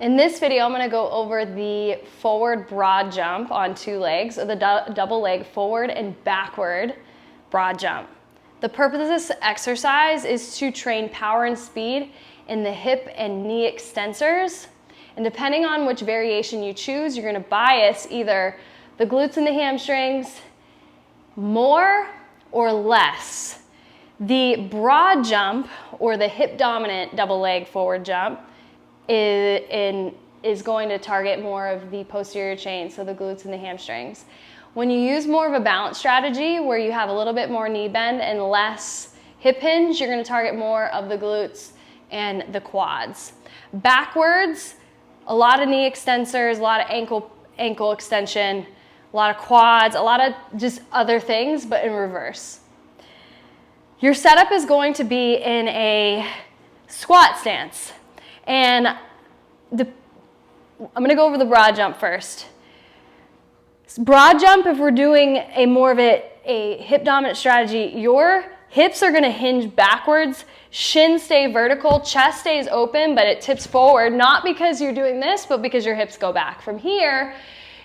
In this video, I'm going to go over the forward broad jump on 2 legs, or the double leg forward and backward broad jump. The purpose of this exercise is to train power and speed in the hip and knee extensors. And depending on which variation you choose, you're going to bias either the glutes and the hamstrings more or less. The broad jump, or the hip dominant double leg forward jump, is going to target more of the posterior chain, so the glutes and the hamstrings. When you use more of a balance strategy where you have a little bit more knee bend and less hip hinge, you're going to target more of the glutes and the quads. Backwards, a lot of knee extensors, a lot of ankle extension, a lot of quads, a lot of just other things, but in reverse. Your setup is going to be in a squat stance. And I'm going to go over the broad jump first. Broad jump, if we're doing a more of a hip dominant strategy, your hips are going to hinge backwards, shins stay vertical, chest stays open, but it tips forward, not because you're doing this, but because your hips go back. From here,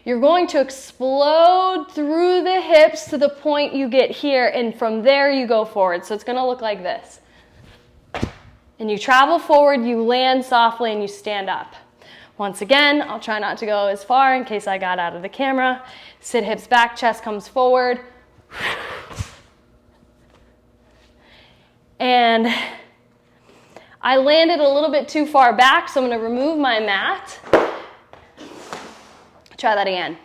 you're going to explode through the hips to the point you get here, and from there you go forward. So it's going to look like this. And you travel forward, you land softly, and you stand up. Once again, I'll try not to go as far in case I got out of the camera. Sit hips back, chest comes forward. And I landed a little bit too far back, so I'm going to remove my mat. Try that again.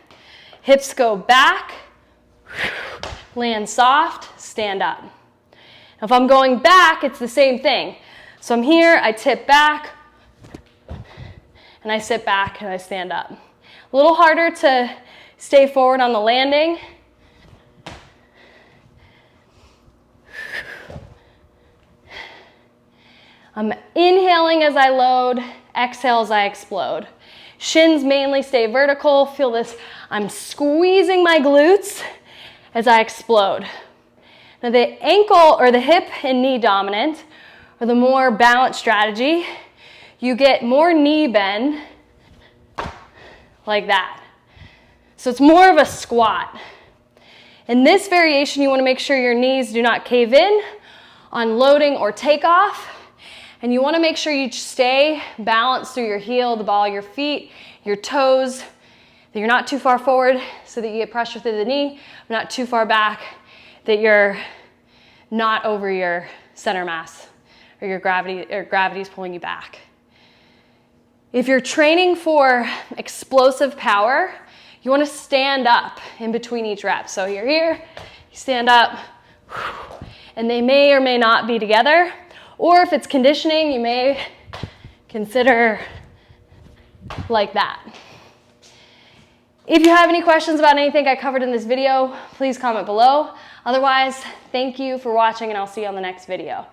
Hips go back, land soft, stand up. If I'm going back, it's the same thing. So I'm here, I tip back, and I sit back and I stand up. A little harder to stay forward on the landing. I'm inhaling as I load, exhale as I explode. Shins mainly stay vertical. Feel this, I'm squeezing my glutes as I explode. Now the ankle or the hip and knee dominant, or the more balanced strategy, you get more knee bend like that. So it's more of a squat. In this variation, you want to make sure your knees do not cave in on loading or takeoff. And you want to make sure you stay balanced through your heel, the ball of your feet, your toes, that you're not too far forward so that you get pressure through the knee, not too far back, that you're not over your center mass or your gravity is pulling you back. If you're training for explosive power, you want to stand up in between each rep. So you're here, you stand up, and they may or may not be together. Or if it's conditioning, you may consider like that. If you have any questions about anything I covered in this video, please comment below. Otherwise, thank you for watching, and I'll see you on the next video.